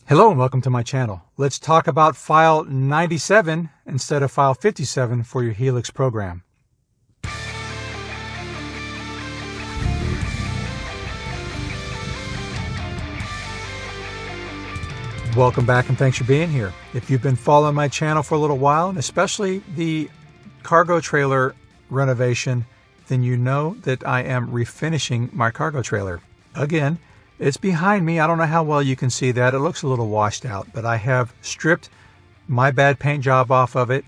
Hello and welcome to my channel. Let's talk about file 97 instead of file 57 for your Helix program. Welcome back and thanks for being here. If you've been following my channel for a little while, and especially the cargo trailer renovation, then you know that I am refinishing my cargo trailer. Again, it's behind me. I don't know how well you can see that. It looks a little washed out, but I have stripped my bad paint job off of it,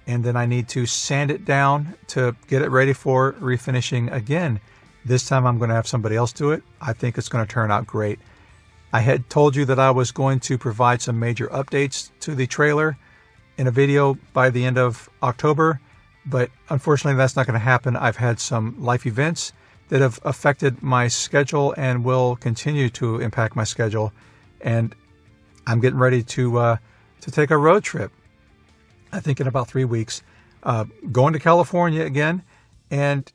and then I need to sand it down to get it ready for refinishing again. This time I'm going to have somebody else do it. I think it's going to turn out great. I had told you that I was going to provide some major updates to the trailer in a video by the end of October, but unfortunately that's not going to happen. I've had some life events that have affected my schedule and will continue to impact my schedule. And I'm getting ready to take a road trip, I think in about 3 weeks, going to California again. And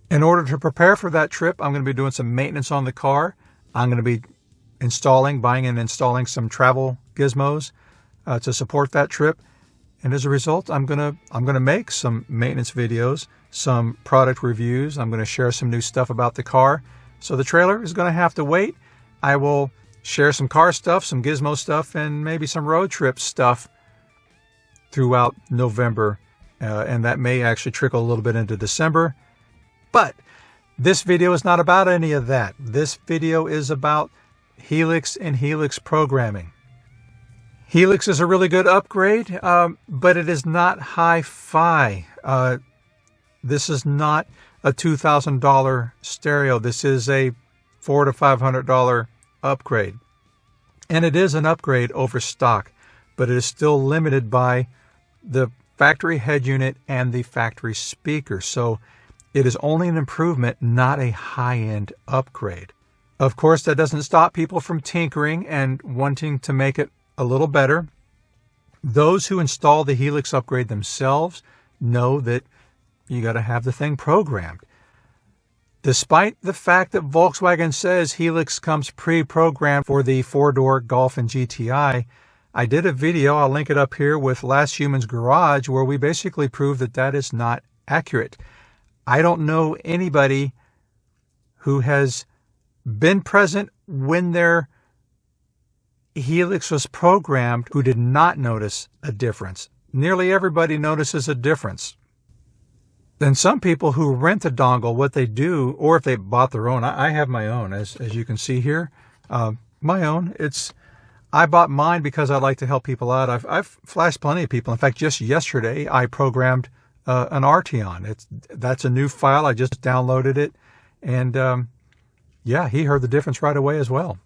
in order to prepare for that trip, I'm going to be doing some maintenance on the car. I'm going to be buying and installing some travel gizmos to support that trip. And as a result, I'm gonna make some maintenance videos, some product reviews. I'm going to share some new stuff about the car. So the trailer is going to have to wait. I will share some car stuff, some gizmo stuff, and maybe some road trip stuff throughout November. And that may actually trickle a little bit into December. But this video is not about any of that. This video is about Helix and Helix programming. Helix is a really good upgrade, but it is not hi-fi. This is not a $2,000 stereo. This is a $400 to $500 upgrade. And it is an upgrade over stock, but it is still limited by the factory head unit and the factory speaker. So it is only an improvement, not a high-end upgrade. Of course, that doesn't stop people from tinkering and wanting to make it a little better. Those who install the Helix upgrade themselves know that you got to have the thing programmed. Despite the fact that Volkswagen says Helix comes pre-programmed for the 4-door Golf and GTI, I did a video, I'll link it up here, with Last Human's Garage, where we basically proved that that is not accurate. I don't know anybody who has been present when their Helix was programmed who did not notice a difference. Nearly everybody notices a difference. Then some people who rent a dongle, what they do, or if they bought their own, I have my own, as you can see here, my own. I bought mine because I like to help people out. I've flashed plenty of people. In fact, just yesterday I programmed an Arteon. That's a new file. I just downloaded it, and yeah, he heard the difference right away as well.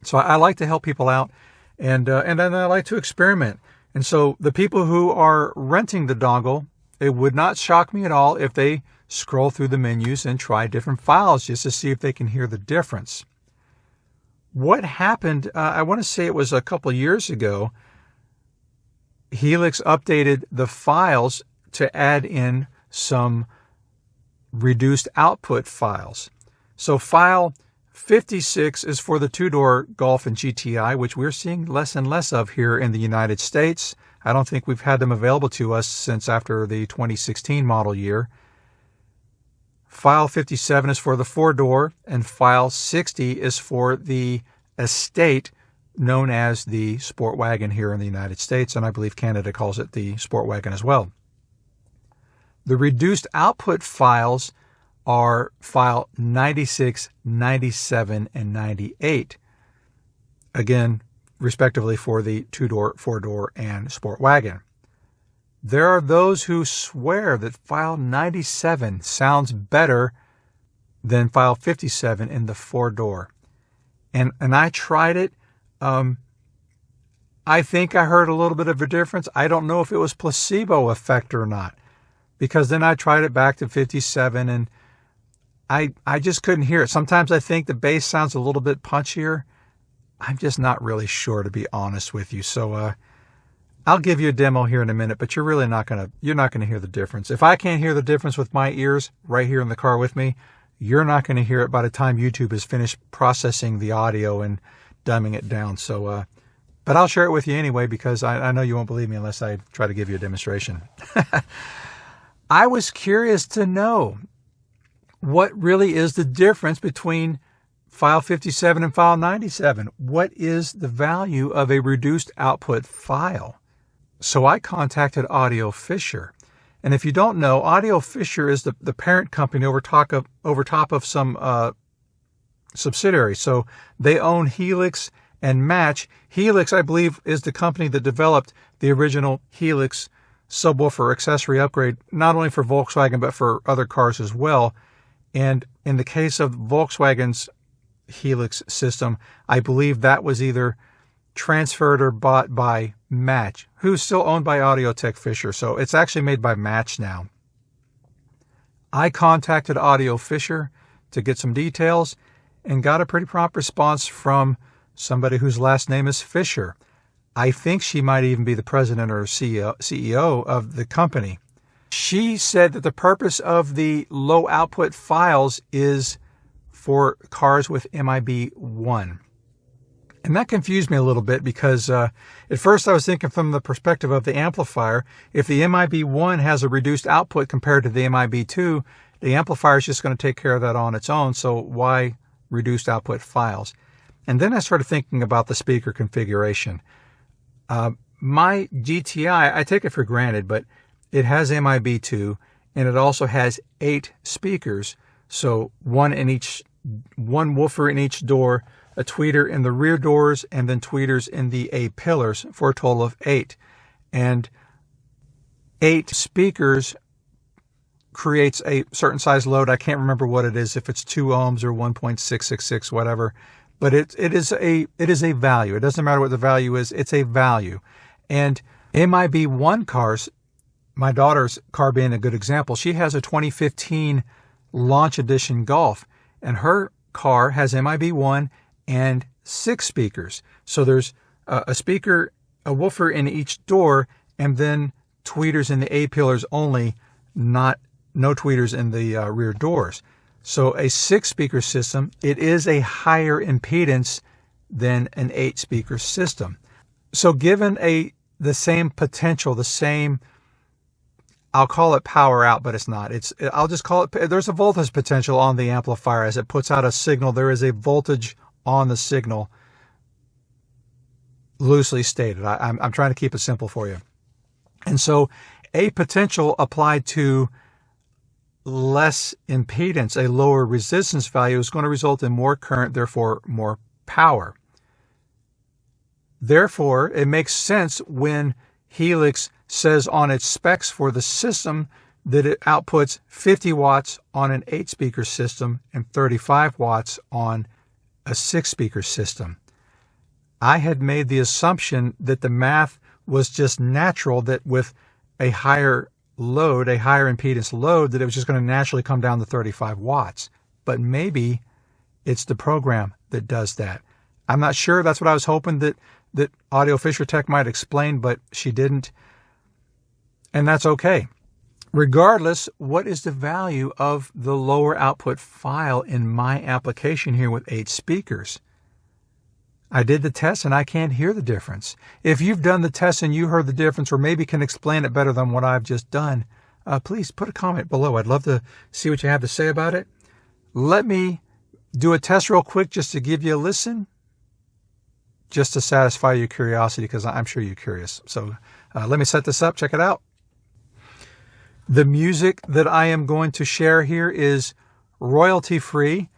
So I like to help people out, and then I like to experiment. And so the people who are renting the dongle, it would not shock me at all if they scroll through the menus and try different files just to see if they can hear the difference. What happened, I want to say it was a couple of years ago, Helix updated the files to add in some reduced output files. So file 56 is for the 2-door Golf and GTI, which we're seeing less and less of here in the United States. I don't think we've had them available to us since after the 2016 model year. File 57 is for the 4-door, and file 60 is for the Estate, known as the Sport Wagon here in the United States, and I believe Canada calls it the Sport Wagon as well. The reduced output files are file 96, 97, and 98. Again, respectively for the 2-door, 4-door, and Sport Wagon. There are those who swear that file 97 sounds better than file 57 in the 4-door. And I tried it. I think I heard a little bit of a difference. I don't know if it was placebo effect or not, because then I tried it back to 57 and I just couldn't hear it. Sometimes I think the bass sounds a little bit punchier. I'm just not really sure, to be honest with you. So I'll give you a demo here in a minute, but you're really not gonna hear the difference. If I can't hear the difference with my ears right here in the car with me, you're not going to hear it by the time YouTube is finished processing the audio and dumbing it down. So, but I'll share it with you anyway, because I know you won't believe me unless I try to give you a demonstration. I was curious to know what really is the difference between file 57 and file 97. What is the value of a reduced output file? So I contacted Audio Fisher. And if you don't know, Audio Fisher is the parent company over top of some subsidiaries. So they own Helix and Match. Helix, I believe, is the company that developed the original Helix subwoofer accessory upgrade, not only for Volkswagen, but for other cars as well. And in the case of Volkswagen's Helix system, I believe that was either transferred or bought by Match, who's still owned by Audiotech Fisher. So it's actually made by Match now. I contacted Audio Fisher to get some details and got a pretty prompt response from somebody whose last name is Fisher. I think she might even be the president or CEO of the company. She said that the purpose of the low output files is for cars with MIB1. And that confused me a little bit, because at first I was thinking from the perspective of the amplifier. If the MIB1 has a reduced output compared to the MIB2, the amplifier is just going to take care of that on its own. So why reduced output files? And then I started thinking about the speaker configuration. My GTI, I take it for granted, but it has MIB2, and it also has 8 speakers. So one woofer in each door, a tweeter in the rear doors, and then tweeters in the A pillars, for a total of 8. And 8 speakers creates a certain size load. I can't remember what it is, if it's 2 ohms or 1.666, whatever. But it is a value. It doesn't matter what the value is, it's a value. And MIB1 cars, my daughter's car being a good example, she has a 2015 Launch Edition Golf, and her car has MIB1 and 6 speakers. So there's a speaker, a woofer in each door, and then tweeters in the A pillars only, no tweeters in the rear doors. So a 6-speaker system, it is a higher impedance than an 8-speaker system. So given the same potential, the same, I'll call it power out, but it's not. I'll just call it, there's a voltage potential on the amplifier as it puts out a signal. There is a voltage on the signal, loosely stated. I'm trying to keep it simple for you. And so a potential applied to less impedance, a lower resistance value, is going to result in more current, therefore more power. Therefore, it makes sense when Helix says on its specs for the system that it outputs 50 watts on an 8-speaker system and 35 watts on a 6-speaker system. I had made the assumption that the math was just natural, that with a higher load, a higher impedance load, that it was just going to naturally come down to 35 watts. But maybe it's the program that does that. I'm not sure. That's what I was hoping that Audio Fisher Tech might explain, but she didn't. And that's okay. Regardless, what is the value of the lower output file in my application here with 8 speakers? I did the test and I can't hear the difference. If you've done the test and you heard the difference, or maybe can explain it better than what I've just done, please put a comment below. I'd love to see what you have to say about it. Let me do a test real quick just to give you a listen, just to satisfy your curiosity, because I'm sure you're curious. So let me set this up. Check it out. The music that I am going to share here is royalty-free.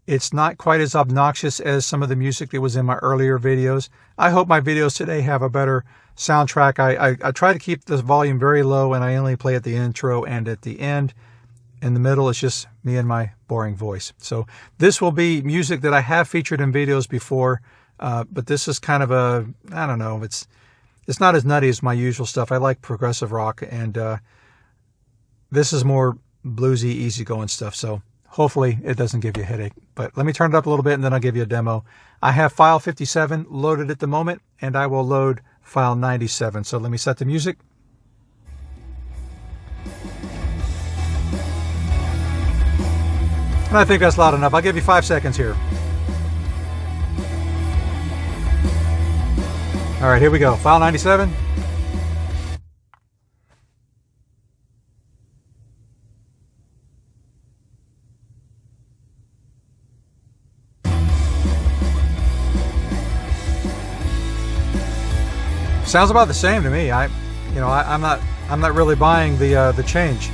It's not quite as obnoxious as some of the music that was in my earlier videos. I hope my videos today have a better soundtrack. I try to keep this volume very low, and I only play at the intro and at the end. In the middle, it's just me and my boring voice. So this will be music that I have featured in videos before, but this is kind of I don't know, it's not as nutty as my usual stuff. I like progressive rock, and this is more bluesy, easygoing stuff. So hopefully it doesn't give you a headache. But let me turn it up a little bit and then I'll give you a demo. I have file 57 loaded at the moment, and I will load file 97. So let me set the music. And I think that's loud enough. I'll give you 5 seconds here. All right, here we go. File 97. Sounds about the same to me. I'm not really buying the change.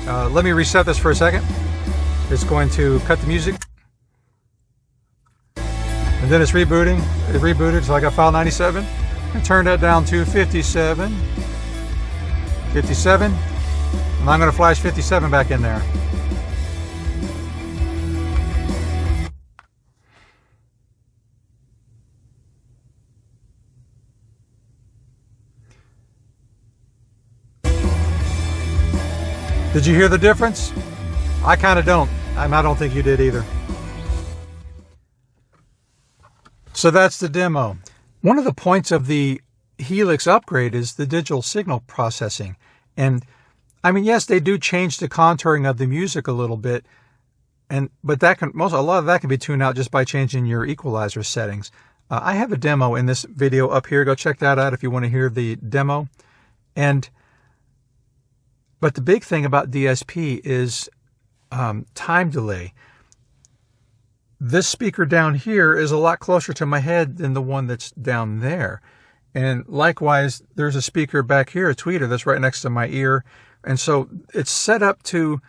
Let me reset this for a second. It's going to cut the music, and then it's rebooting. It rebooted, so I got file 97. And turn that down to 57. 57. And I'm going to flash 57 back in there. Did you hear the difference? I kind of don't. I don't think you did either. So that's the demo. One of the points of the Helix upgrade is the digital signal processing. And I mean, yes, they do change the contouring of the music a little bit, but a lot of that can be tuned out just by changing your equalizer settings. I have a demo in this video up here. Go check that out if you want to hear the demo. But the big thing about DSP is time delay. This speaker down here is a lot closer to my head than the one that's down there. And likewise, there's a speaker back here, a tweeter, that's right next to my ear. And so it's set up to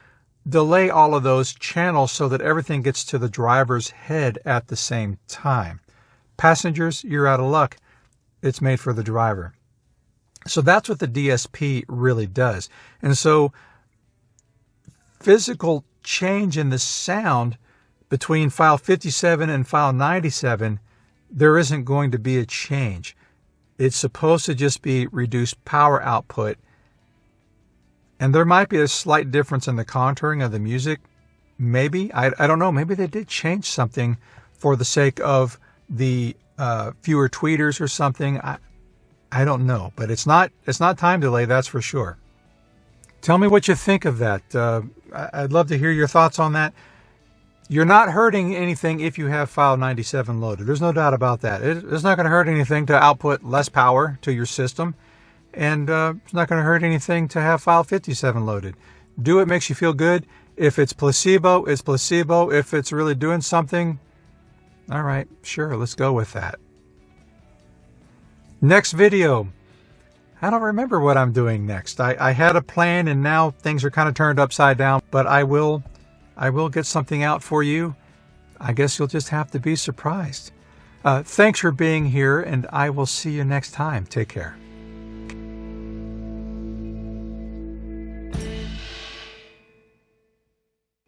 delay all of those channels so that everything gets to the driver's head at the same time. Passengers, you're out of luck. It's made for the driver. So that's what the DSP really does. And so physical change in the sound between file 57 and file 97, there isn't going to be a change. It's supposed to just be reduced power output. And there might be a slight difference in the contouring of the music. Maybe. I don't know. Maybe they did change something for the sake of the fewer tweeters or something. I don't know, but it's not time delay, that's for sure. Tell me what you think of that. I'd love to hear your thoughts on that. You're not hurting anything if you have file 97 loaded. There's no doubt about that. It's not going to hurt anything to output less power to your system, and it's not going to hurt anything to have file 57 loaded. Do what makes you feel good. If it's placebo, it's placebo. If it's really doing something, all right, sure, let's go with that. Next video. I don't remember what I'm doing next. I had a plan and now things are kind of turned upside down, but I will get something out for you. I guess you'll just have to be surprised. Thanks for being here, and I will see you next time. Take care.